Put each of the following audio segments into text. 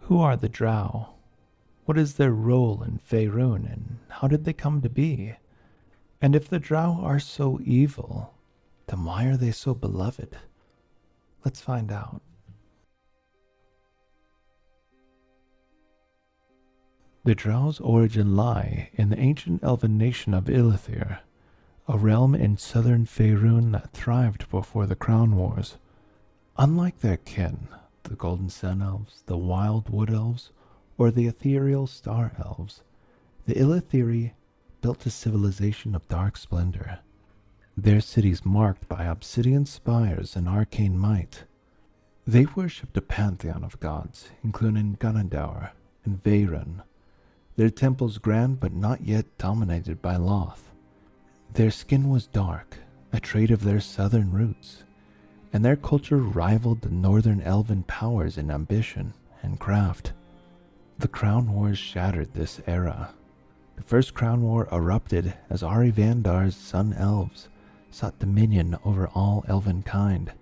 Who are the Drow? What is their role in Faerun, and how did they come to be? And if the Drow are so evil, then why are they so beloved? Let's find out. The Drow's origin lie in the ancient elven nation of Ilithir, a realm in southern Faerun that thrived before the Crown Wars. Unlike their kin, the Golden Sun Elves, the Wild Wood Elves, or the ethereal Star Elves, the Ilithiri built a civilization of dark splendor. Their cities marked by obsidian spires and arcane might. They worshipped a pantheon of gods, including Ganondorf and Faerun. Their temples grand but not yet dominated by Loth. Their skin was dark, a trait of their southern roots, and their culture rivaled the northern elven powers in ambition and craft. The Crown Wars shattered this era. The first Crown War erupted as Ari Vandar's Sun Elves sought dominion over all elven kind.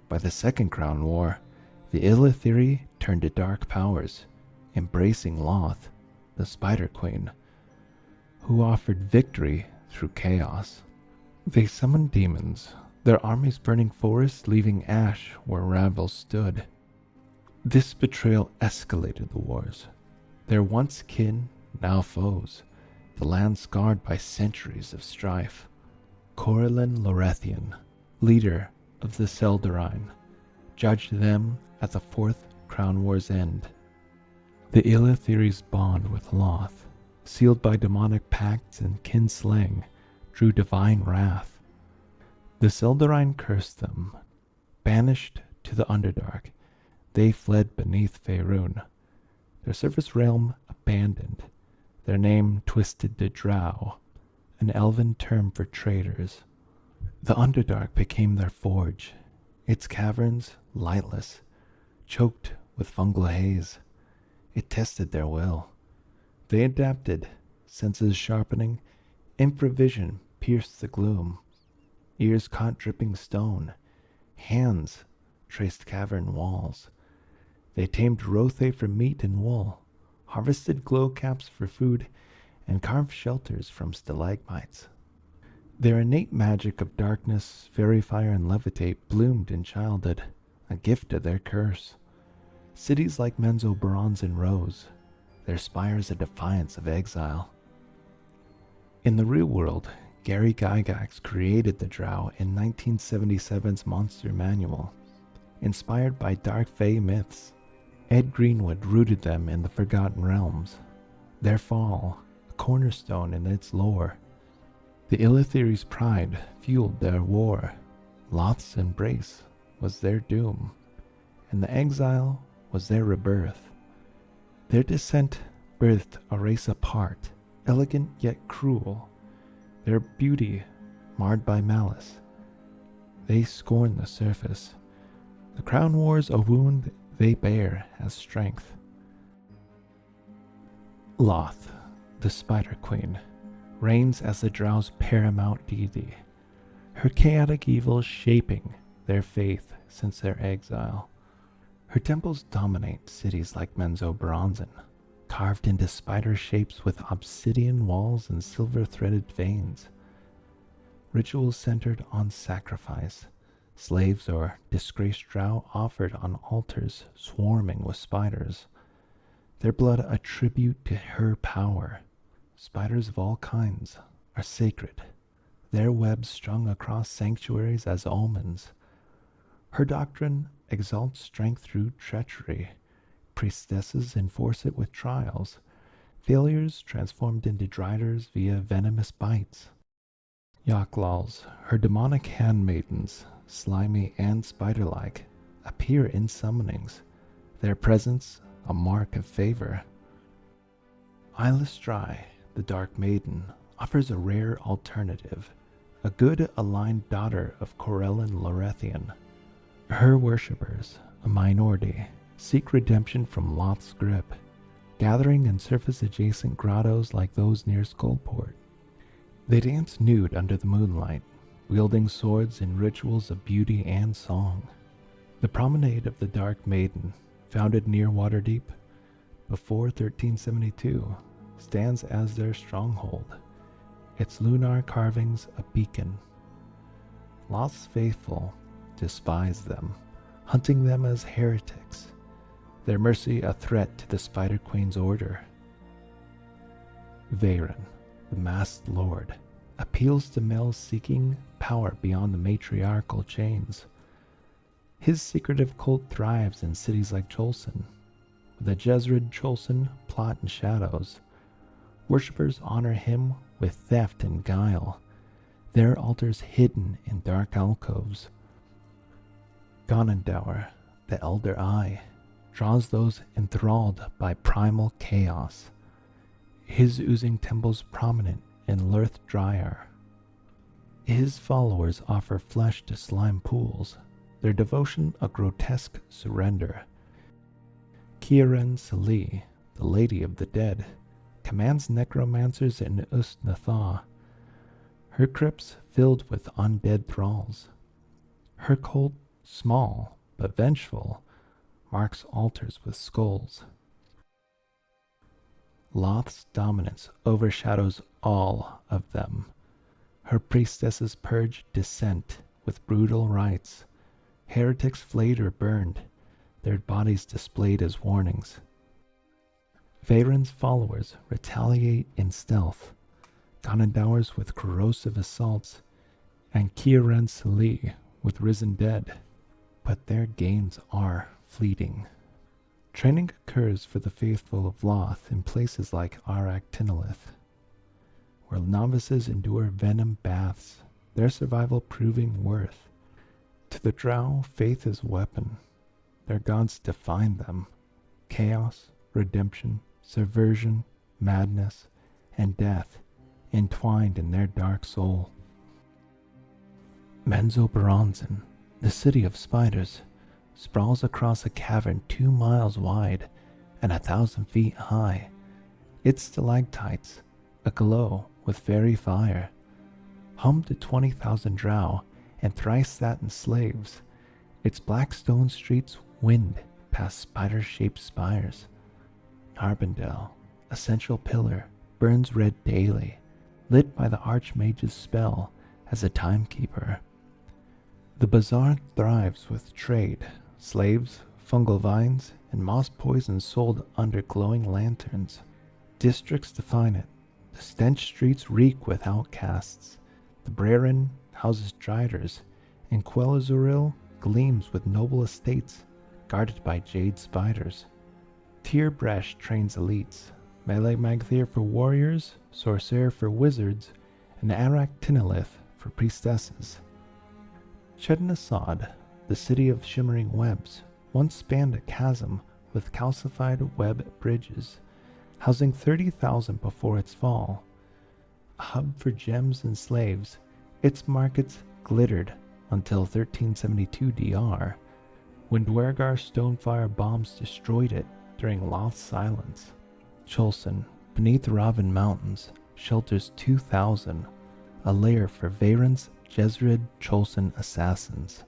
By the Second Crown War, the Ilithiri turned to dark powers, embracing Loth, the Spider Queen, who offered victory through chaos. They summoned demons, their armies burning forests, leaving ash where rivals stood. This betrayal escalated the wars. Their once kin, now foes, the land scarred by centuries of strife. Corellin Lorethian, leader of the Seldarine, judged them at the Fourth Crown War's end. The Ilithiri's bond with Loth, sealed by demonic pacts and kinslaying, drew divine wrath. The Seldarine cursed them. Banished to the Underdark, they fled beneath Faerun, their surface realm abandoned, their name twisted to Drow, an elven term for traitors. The Underdark became their forge, its caverns lightless, choked with fungal haze. It tested their will. They adapted, senses sharpening, infravision pierced the gloom. Ears caught dripping stone, hands traced cavern walls. They tamed Rothe for meat and wool, harvested glow caps for food, and carved shelters from stalagmites. Their innate magic of darkness, fairy fire, and levitate bloomed in childhood, a gift of their curse. Cities like Menzo bronze and rose, their spires a defiance of exile. In the real world, Gary Gygax created the Drow in 1977's Monster Manual. Inspired by Dark Fae myths, Ed Greenwood rooted them in the Forgotten Realms. Their fall, a cornerstone in its lore. The Ilithiri's pride fueled their war. Loth's embrace was their doom, and the exile was their rebirth. Their descent birthed a race apart, elegant yet cruel, their beauty marred by malice. They scorn the surface. The Crown Wars a wound they bear as strength. Loth, the Spider Queen, reigns as the Drow's paramount deity, her chaotic evil shaping their faith since their exile. Her temples dominate cities like Menzo Bronzen, carved into spider shapes with obsidian walls and silver-threaded veins. Rituals centered on sacrifice, slaves or disgraced Drow offered on altars swarming with spiders, their blood a tribute to her power. Spiders of all kinds are sacred, their webs strung across sanctuaries as omens. Her doctrine exalts strength through treachery. Priestesses enforce it with trials. Failures transformed into driders via venomous bites. Yaklals, her demonic handmaidens, slimy and spider-like, appear in summonings, their presence a mark of favor. Eilistrai, the Dark Maiden, offers a rare alternative, a good aligned daughter of Corellin Lorethian. Her worshippers, a minority, seek redemption from Loth's grip, gathering in surface-adjacent grottos like those near Skullport. They dance nude under the moonlight, wielding swords in rituals of beauty and song. The Promenade of the Dark Maiden, founded near Waterdeep, before 1372, stands as their stronghold, its lunar carvings a beacon. Lot's faithful despise them, hunting them as heretics, their mercy a threat to the Spider Queen's order. Faerun, the masked lord, appeals to males seeking power beyond the matriarchal chains. His secretive cult thrives in cities like Cholson. With a Jezred Cholson plot in shadows, worshippers honor him with theft and guile, their altars hidden in dark alcoves. Ganondorf, the Elder Eye, draws those enthralled by primal chaos, his oozing temples prominent in Lurth Dryar. His followers offer flesh to slime pools, their devotion a grotesque surrender. Kiaren Sali, the Lady of the Dead, commands necromancers in Ust-Nathar, her crypts filled with undead thralls. Her cult, small but vengeful, marks altars with skulls. Loth's dominance overshadows all of them. Her priestesses purge dissent with brutal rites. Heretics flayed or burned, their bodies displayed as warnings. Faerun's followers retaliate in stealth, Ganondorf's with corrosive assaults, and Kiaren Sali with risen dead. But their gains are fleeting. Training occurs for the faithful of Loth in places like Arachnilith, where novices endure venom baths, their survival proving worth. To the Drow, faith is weapon. Their gods define them. Chaos, redemption, subversion, madness, and death entwined in their dark soul. Menzoberranzan, the city of spiders, sprawls across a cavern 2 miles wide and 1,000 feet high. Its stalactites, aglow with fairy fire, home to 20,000 drow and thrice that in slaves. Its black stone streets wind past spider-shaped spires. Narbondel, a central pillar, burns red daily, lit by the Archmage's spell as a timekeeper. The bazaar thrives with trade, slaves, fungal vines, and moss poison sold under glowing lanterns. Districts define it. The stench streets reek with outcasts. The Brerin houses driders, and Quel'Uzuril gleams with noble estates guarded by jade spiders. Tyr-Bresh trains elites, Melee Magthir for warriors, Sorcerer for wizards, and Arachnilith for priestesses. Ched-Nasad, the city of shimmering webs, once spanned a chasm with calcified web bridges, housing 30,000 before its fall. A hub for gems and slaves, its markets glittered until 1372 DR, when Dwergar Stonefire bombs destroyed it during Loth's silence. Cholson, beneath Raven Mountains, shelters 2,000, a lair for Faerun's Jezred Cholson assassins.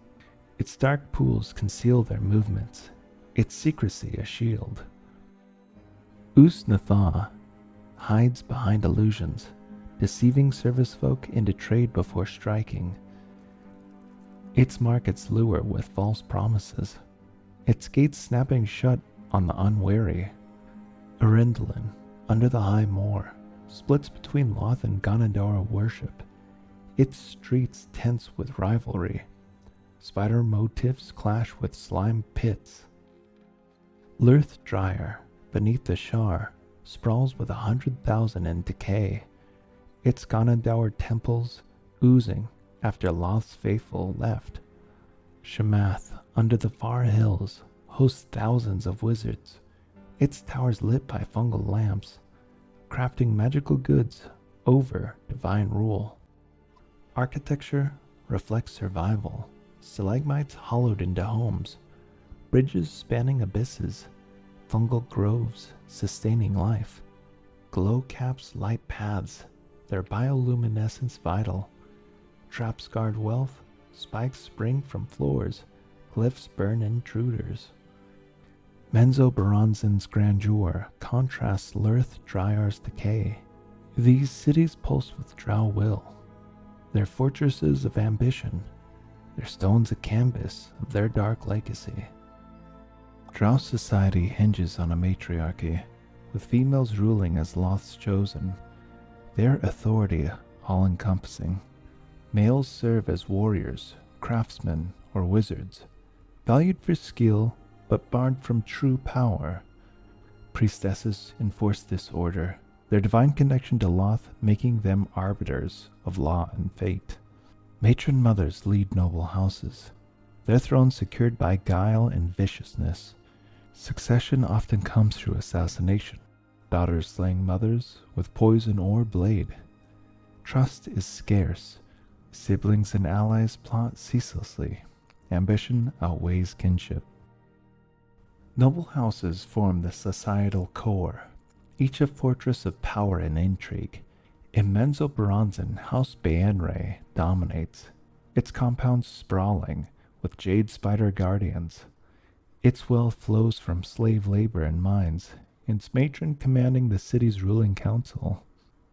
Its dark pools conceal their movements, its secrecy a shield. Ust-Nathar hides behind illusions, deceiving service folk into trade before striking. Its markets lure with false promises, its gates snapping shut on the unwary. Arindalin, under the high moor, splits between Loth and Ganondorf worship, its streets tense with rivalry. Spider motifs clash with slime pits. Lurth Dryar, beneath the Shar, sprawls with 100,000 in decay, its Ganondorf temples oozing after Loth's faithful left. Shamath, under the far hills, hosts thousands of wizards, its towers lit by fungal lamps, crafting magical goods over divine rule. Architecture reflects survival, stalagmites hollowed into homes, bridges spanning abysses, fungal groves sustaining life. Glow caps light paths, their bioluminescence vital. Traps guard wealth, spikes spring from floors, glyphs burn intruders. Menzoberranzan's grandeur contrasts Lurth Dryar's decay. These cities pulse with Drow will. They're fortresses of ambition. They're stones of canvas of their dark legacy. Drow society hinges on a matriarchy, with females ruling as Loth's chosen. Their authority all-encompassing. Males serve as warriors, craftsmen, or wizards, valued for skill but barred from true power. Priestesses enforce this order, their divine connection to Loth making them arbiters of law and fate. Matron mothers lead noble houses, their thrones secured by guile and viciousness. Succession often comes through assassination, daughters slaying mothers with poison or blade. Trust is scarce. Siblings and allies plot ceaselessly. Ambition outweighs kinship. Noble houses form the societal core, each a fortress of power and intrigue. In Menzoberranzan, House Baenre dominates, its compounds sprawling with jade spider guardians. Its wealth flows from slave labor and mines, its matron commanding the city's ruling council.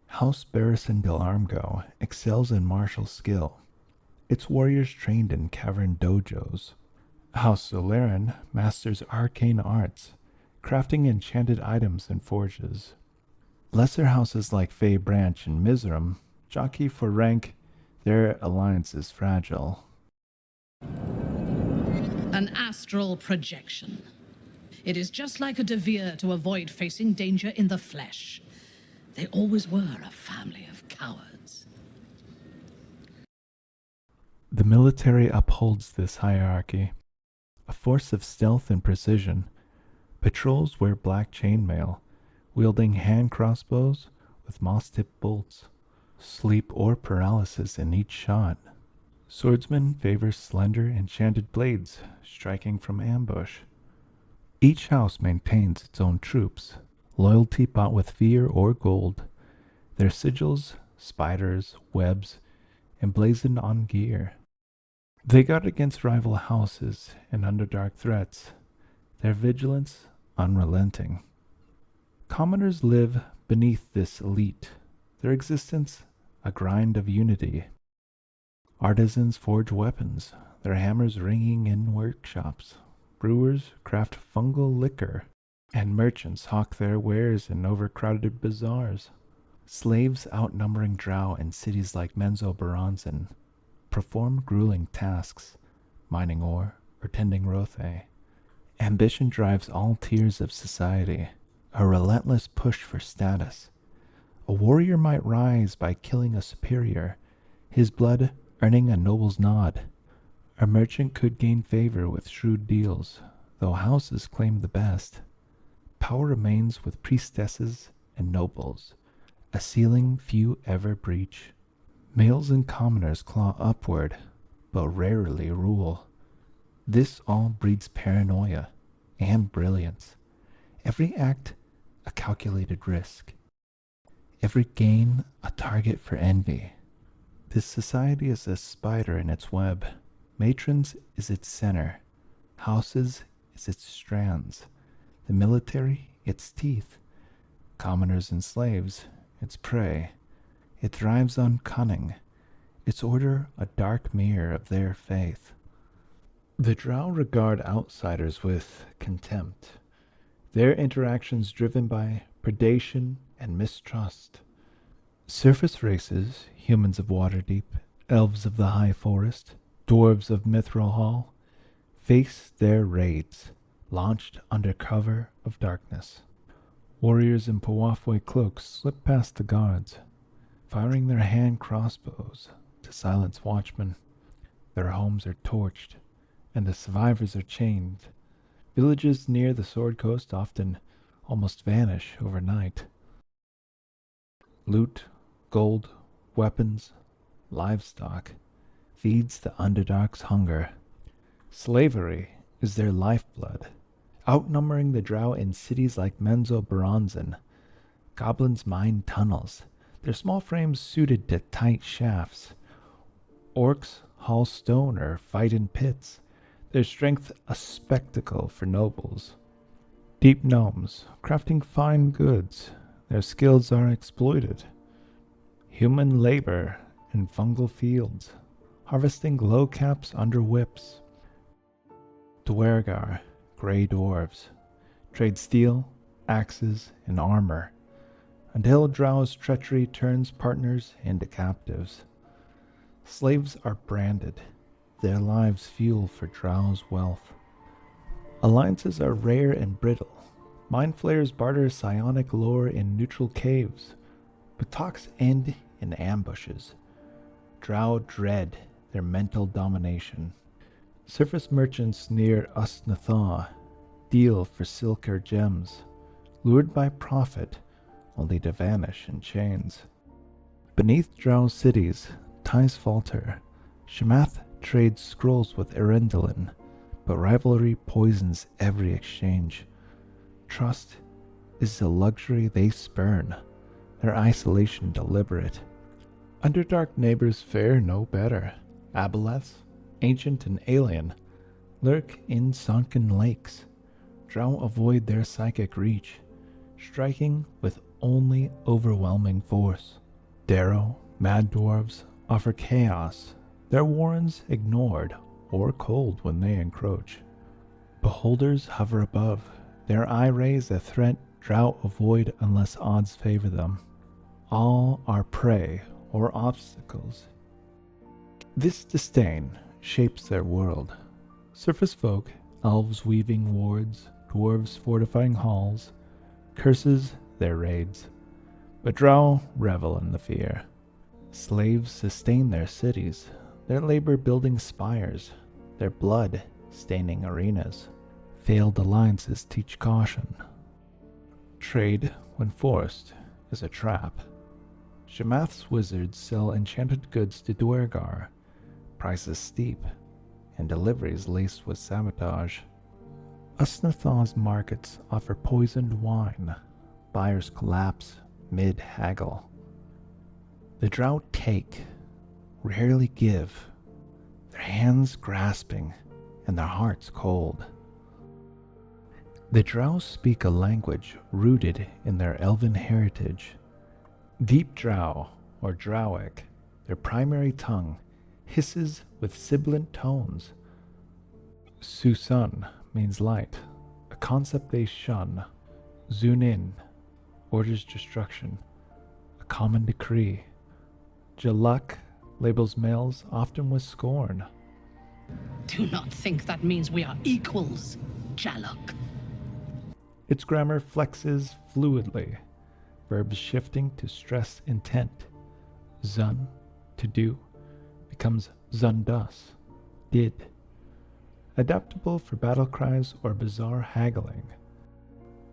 House Barrison del Armgo excels in martial skill, its warriors trained in cavern dojos. House Solaran masters arcane arts, crafting enchanted items in forges. Lesser houses like Fey Branch and Miserum jockey for rank, their alliance is fragile. An astral projection. It is just like a Devere to avoid facing danger in the flesh. They always were a family of cowards. The military upholds this hierarchy, a force of stealth and precision. Patrols wear black chainmail, wielding hand crossbows with moss-tipped bolts, sleep or paralysis in each shot. Swordsman favors slender, enchanted blades striking from ambush. Each house maintains its own troops, loyalty bought with fear or gold. Their sigils, spiders, webs, emblazoned on gear. They guard against rival houses and Underdark threats, their vigilance unrelenting. Commoners live beneath this elite, their existence a grind of unity. Artisans forge weapons, their hammers ringing in workshops. Brewers craft fungal liquor, and merchants hawk their wares in overcrowded bazaars. Slaves outnumbering Drow in cities like Menzoberranzan perform grueling tasks, mining ore or tending Rothe. Ambition drives all tiers of society, a relentless push for status. A warrior might rise by killing a superior, his blood earning a noble's nod. A merchant could gain favor with shrewd deals, though houses claim the best. Power remains with priestesses and nobles, a ceiling few ever breach. Males and commoners claw upward, but rarely rule. This all breeds paranoia and brilliance. Every act a calculated risk. Every gain a target for envy. This society is a spider in its web. Matrons is its center. Houses is its strands. The military its teeth. Commoners and slaves its prey. It thrives on cunning, its order a dark mirror of their faith. The Drow regard outsiders with contempt, their interactions driven by predation and mistrust. Surface races, humans of Waterdeep, elves of the High Forest, dwarves of Mithril Hall, face their raids, launched under cover of darkness. Warriors in Powafwe cloaks slip past the guards, firing their hand crossbows to silence watchmen. Their homes are torched, and the survivors are chained. Villages near the Sword Coast often almost vanish overnight. Loot, gold, weapons, livestock feeds the Underdark's hunger. Slavery is their lifeblood, outnumbering the Drow in cities like Menzoberranzan. Goblins mine tunnels, their small frames suited to tight shafts. Orcs haul stone or fight in pits, their strength a spectacle for nobles. Deep gnomes, crafting fine goods, their skills are exploited. Human labor in fungal fields, harvesting low caps under whips. Dwergar, grey dwarves, trade steel, axes, and armor, until Drow's treachery turns partners into captives. Slaves are branded, their lives fuel for Drow's wealth. Alliances are rare and brittle. Mind flayers barter psionic lore in neutral caves, but talks end in ambushes. Drow dread their mental domination. Surface merchants near Usnathaw deal for silk or gems, lured by profit, only to vanish in chains. Beneath Drow cities, ties falter. Shamath trades scrolls with Erendilin, but rivalry poisons every exchange. Trust is the luxury they spurn, their isolation deliberate. Underdark neighbors fare no better. Aboleths, ancient and alien, lurk in sunken lakes. Drow avoid their psychic reach, striking with only overwhelming force. Darrow, mad dwarves, offer chaos, their warrens ignored or cold when they encroach. Beholders hover above, their eye raise a threat Drow avoid unless odds favor them. All are prey or obstacles. This disdain shapes their world. Surface folk, elves weaving wards, dwarves fortifying halls, curses their raids. But Drow revel in the fear. Slaves sustain their cities, their labor building spires, their blood staining arenas. Failed alliances teach caution. Trade, when forced, is a trap. Shamath's wizards sell enchanted goods to Dwergar, prices steep, and deliveries laced with sabotage. Usnathaw's markets offer poisoned wine. Buyers collapse mid-haggle. The Drow take, rarely give, their hands grasping and their hearts cold. The Drow speak a language rooted in their elven heritage. Deep Drow, or Drowic, their primary tongue, hisses with sibilant tones. Susun means light, a concept they shun. Zunin orders destruction, a common decree. Jaluk labels males often with scorn. Do not think that means we are equals, Jaluk. Its grammar flexes fluidly, verbs shifting to stress intent. Zun, to do, becomes zundus, did. Adaptable for battle cries or bizarre haggling.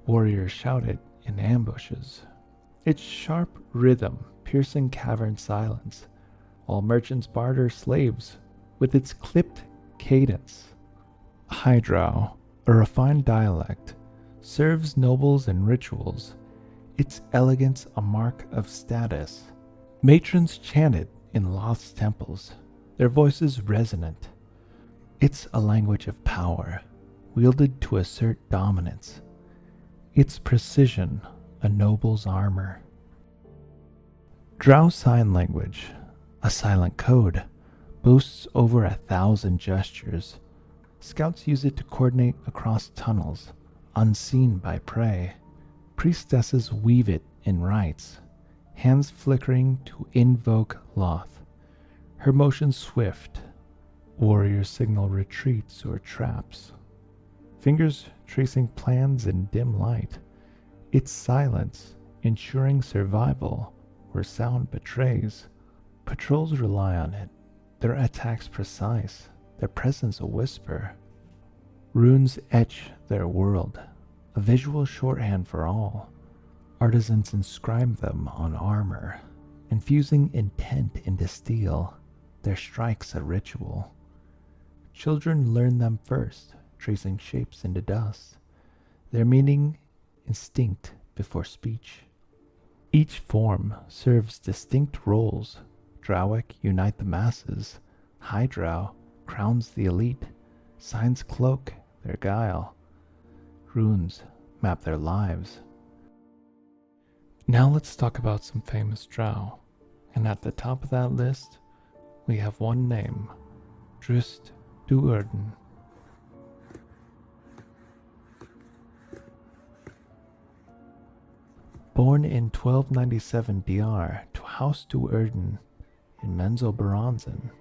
Warriors shout it in ambushes. Its sharp rhythm piercing cavern silence, while merchants barter slaves with its clipped cadence. High Drow, a refined dialect, serves nobles and rituals, its elegance a mark of status. Matrons chant it in lost temples, their voices resonant. It's a language of power, wielded to assert dominance. Its precision, a noble's armor. Drow Sign Language, a silent code, boasts over 1,000 gestures. Scouts use it to coordinate across tunnels, unseen by prey. Priestesses weave it in rites, hands flickering to invoke Loth. Her motion swift, warriors signal retreats or traps. Fingers tracing plans in dim light. Its silence ensuring survival where sound betrays. Patrols rely on it, their attacks precise, their presence a whisper. Runes etch their world, a visual shorthand for all. Artisans inscribe them on armor, infusing intent into steel, their strikes a ritual. Children learn them first, tracing shapes into dust, their meaning instinct before speech. Each form serves distinct roles. Drowic unite the masses, High Drow crowns the elite, signs cloak their guile. Runes map their lives. Now let's talk about some famous Drow, and at the top of that list, we have one name, Drizzt Do'Urden. Born in 1297 DR to House Do'Urden in Menzoberranzan,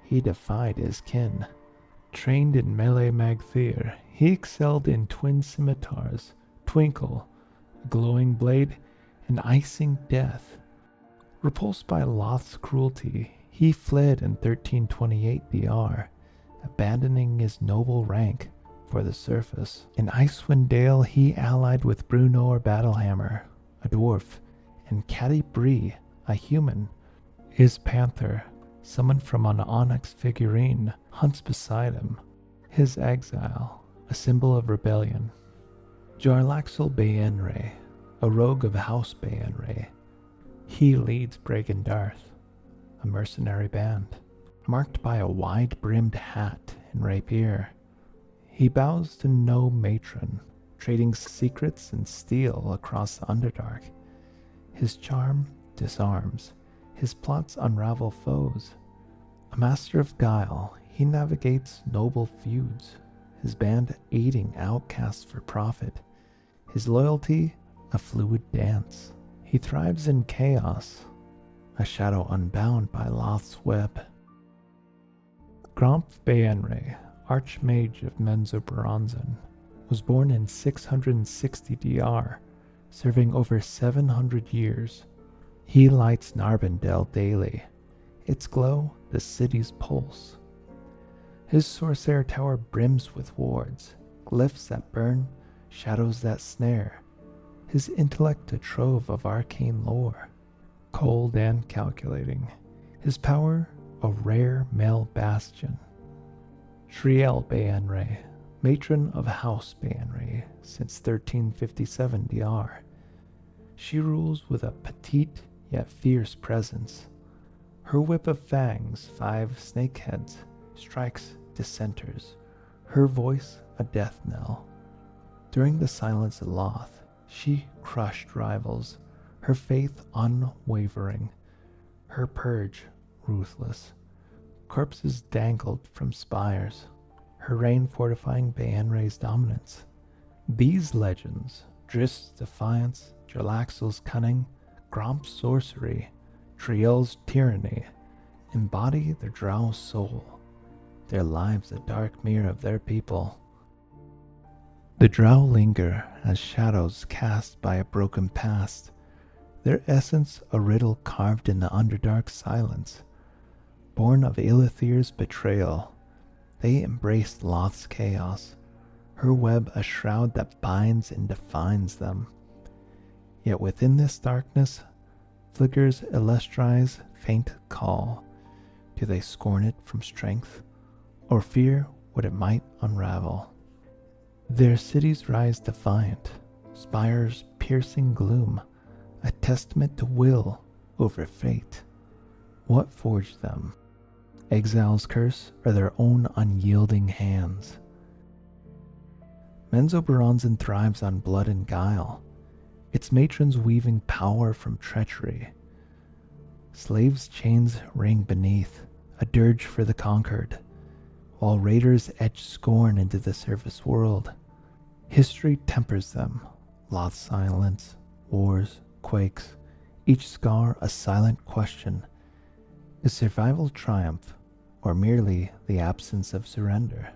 he defied his kin. Trained in melee magthyr, he excelled in twin scimitars, twinkle, a glowing blade, and icing death. Repulsed by Loth's cruelty, he fled in 1328 DR, abandoning his noble rank for the surface. In Icewind Dale, he allied with Brunor Battlehammer, a dwarf, and Catti Bree, a human. His panther, summoned from an onyx figurine, hunts beside him. His exile, a symbol of rebellion. Jarlaxle Baenre, a rogue of House Baenre. He leads Bregendarth, a mercenary band, marked by a wide-brimmed hat and rapier. He bows to no matron, trading secrets and steel across the Underdark. His charm disarms, his plots unravel foes. A master of guile, he navigates noble feuds, his band aiding outcasts for profit, his loyalty a fluid dance. He thrives in chaos, a shadow unbound by Loth's web. Gromf Baenre, Archmage of Menzoberranzan, was born in 660 DR, serving over 700 years. He lights Narbondale daily, its glow the city's pulse. His Sorcerer Tower brims with wards, glyphs that burn, shadows that snare. His intellect a trove of arcane lore, cold and calculating. His power a rare male bastion. Shriel Baenre, matron of House Baenre since 1357 DR. She rules with a petite yet fierce presence. Her whip of fangs, 5 snakeheads, strikes dissenters, her voice a death knell. During the silence of Loth, she crushed rivals, her faith unwavering, her purge ruthless. Corpses dangled from spires, her reign fortifying Baenre's dominance. These legends, Drizzt's defiance, Jarlaxle's cunning, Gromp's sorcery, Triel's tyranny, embody the Drow soul, their lives a dark mirror of their people. The Drow linger as shadows cast by a broken past, their essence a riddle carved in the Underdark silence. Born of Ilithir's betrayal, they embraced Loth's chaos, her web a shroud that binds and defines them. Yet within this darkness flickers Elestri's faint call. Do they scorn it from strength, or fear what it might unravel? Their cities rise defiant, spires piercing gloom, a testament to will over fate. What forged them? Exile's curse or their own unyielding hands? Menzoberranzan thrives on blood and guile, its matrons weaving power from treachery. Slaves' chains ring beneath, a dirge for the conquered, while raiders etch scorn into the surface world. History tempers them, Loth's silence, wars, quakes, each scar a silent question. Is survival triumph, or merely the absence of surrender?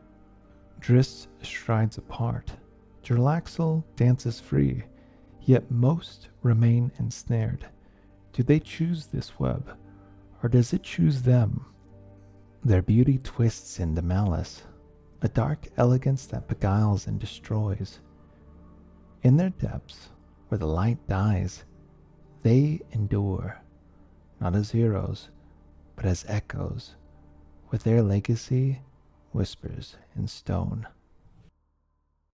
Drizzt strides apart, Jarlaxle dances free, yet most remain ensnared. Do they choose this web, or does it choose them? Their beauty twists into malice, a dark elegance that beguiles and destroys. In their depths, where the light dies, they endure, not as heroes, but as echoes, with their legacy whispers in stone.